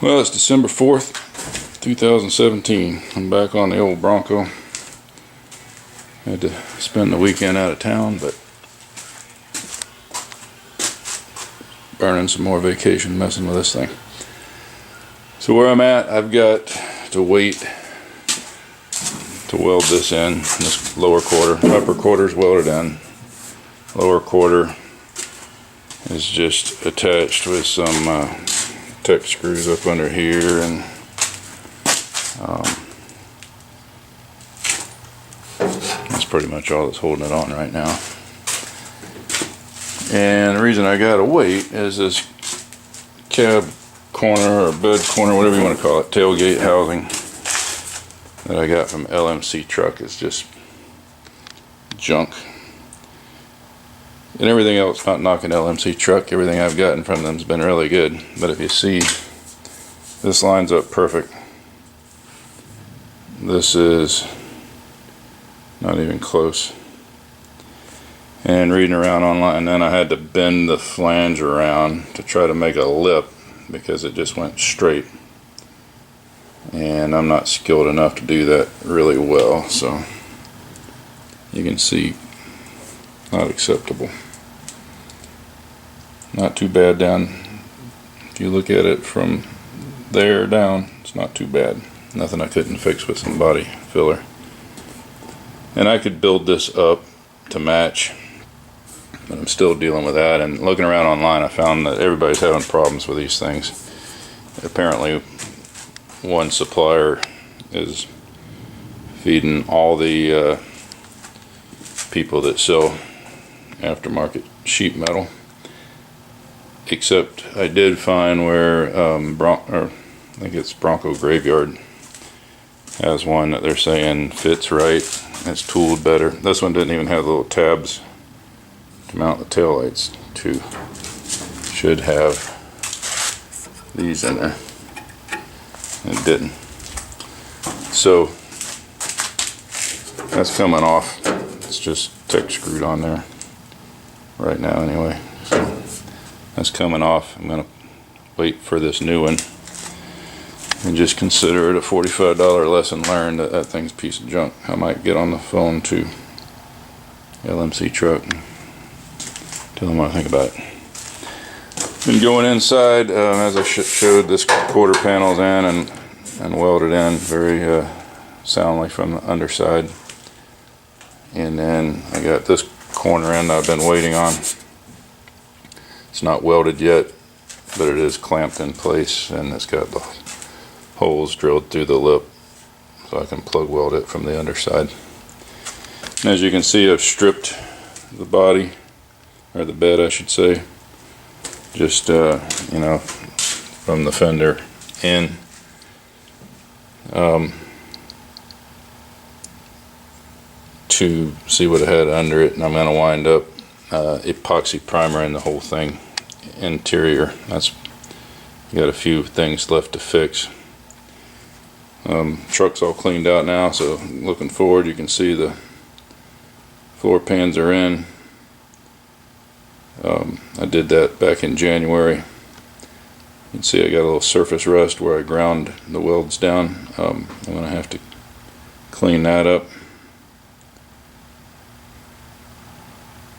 Well, it's December 4th, 2017. I'm back on the old Bronco. Had to spend the weekend out of town, but burning some more vacation messing with this thing. So where I'm at, I've got to wait to weld this in. This lower quarter, upper quarter's welded in. Lower quarter is just attached with some tech screws up under here, and that's pretty much all that's holding it on right now. And the reason I gotta wait is this cab corner or bed corner, whatever you want to call it, tailgate housing that I got from LMC truck is just junk. And everything else, not knocking LMC truck, everything I've gotten from them has been really good. But if you see, this lines up perfect. This is not even close. And reading around online, then I had to bend the flange around to try to make a lip because it just went straight. And I'm not skilled enough to do that really well, so you can see, not acceptable. Not too bad down. If you look at it from there down, it's not too bad. Nothing I couldn't fix with some body filler. And I could build this up to match, but I'm still dealing with that. And looking around online, I found that everybody's having problems with these things. Apparently one supplier is feeding all the people that sell aftermarket sheet metal, except I did find where I think it's Bronco Graveyard has one that they're saying fits right, it's tooled better. This one didn't even have little tabs to mount the taillights to. Should have these in there. It didn't. So that's coming off. It's just tech screwed on there right now anyway. So that's coming off. I'm gonna wait for this new one and just consider it a $45 lesson learned that that thing's a piece of junk. I might get on the phone to LMC truck and tell them what I think about it. Been going inside, as I showed, this quarter panel's in and welded in very soundly from the underside. And then I got this corner end I've been waiting on. It's not welded yet, but it is clamped in place, and it's got the holes drilled through the lip so I can plug weld it from the underside. And as you can see, I've stripped the body, or the bed I should say, just you know, from the fender in. To see what it had under it, and I'm going to wind up epoxy primer in the whole thing, interior. That's got a few things left to fix. Truck's all cleaned out now, so looking forward, you can see the floor pans are in. I did that back in January. You can see I got a little surface rust where I ground the welds down. I'm going to have to clean that up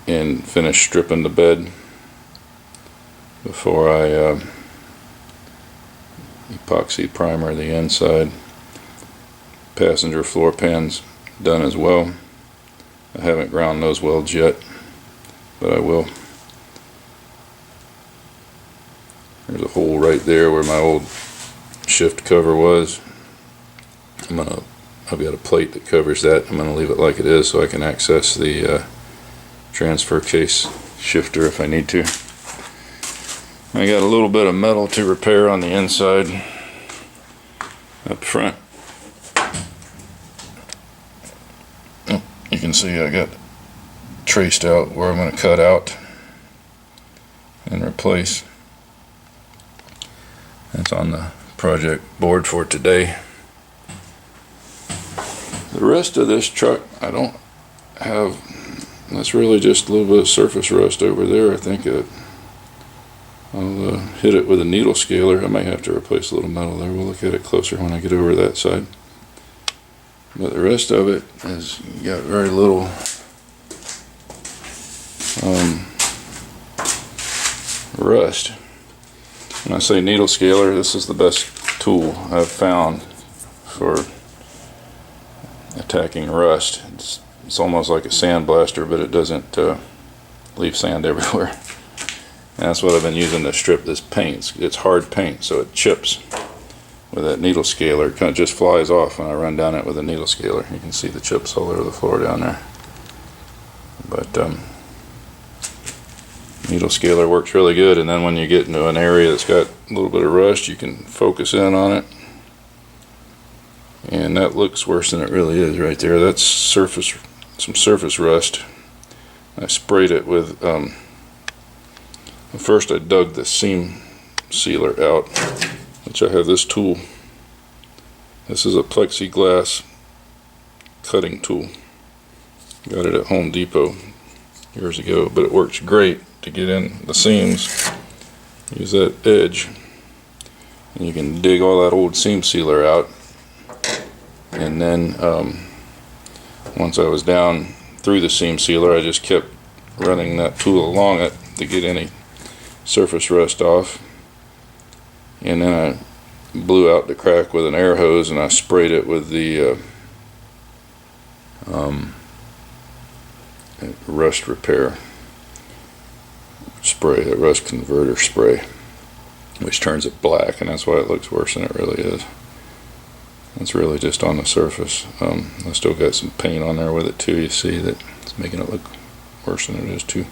and finish stripping the bed before I epoxy primer the inside. Passenger floor pans done as well. I haven't ground those welds yet, but I will. There's a hole right there where my old shift cover was. I've got a plate that covers that. I'm going to leave it like it is so I can access the transfer case shifter if I need to. I got a little bit of metal to repair on the inside up front. You can see I got traced out where I'm going to cut out and replace. That's on the project board for today. The rest of this truck I don't have. That's really just a little bit of surface rust over there. I think I'll hit it with a needle scaler. I might have to replace a little metal there. We'll look at it closer when I get over that side. But the rest of it has got very little rust. When I say needle scaler, this is the best tool I've found for attacking rust. It's almost like a sandblaster, but it doesn't leave sand everywhere. And that's what I've been using to strip this paint. It's hard paint, so it chips with that needle scaler. It kind of just flies off when I run down it with a needle scaler. You can see the chips all over the floor down there. But needle scaler works really good, and then when you get into an area that's got a little bit of rust, you can focus in on it. And that looks worse than it really is right there. That's some surface rust. I sprayed it with first I dug the seam sealer out, which I have this tool. This is a plexiglass cutting tool. Got it at Home Depot years ago, but it works great to get in the seams. Use that edge and you can dig all that old seam sealer out. And then once I was down through the seam sealer, I just kept running that tool along it to get any surface rust off. And then I blew out the crack with an air hose, and I sprayed it with the rust repair spray, the rust converter spray, which turns it black, and that's why it looks worse than it really is. It's really just on the surface. I still got some paint on there with it too. You see that it's making it look worse than it is too.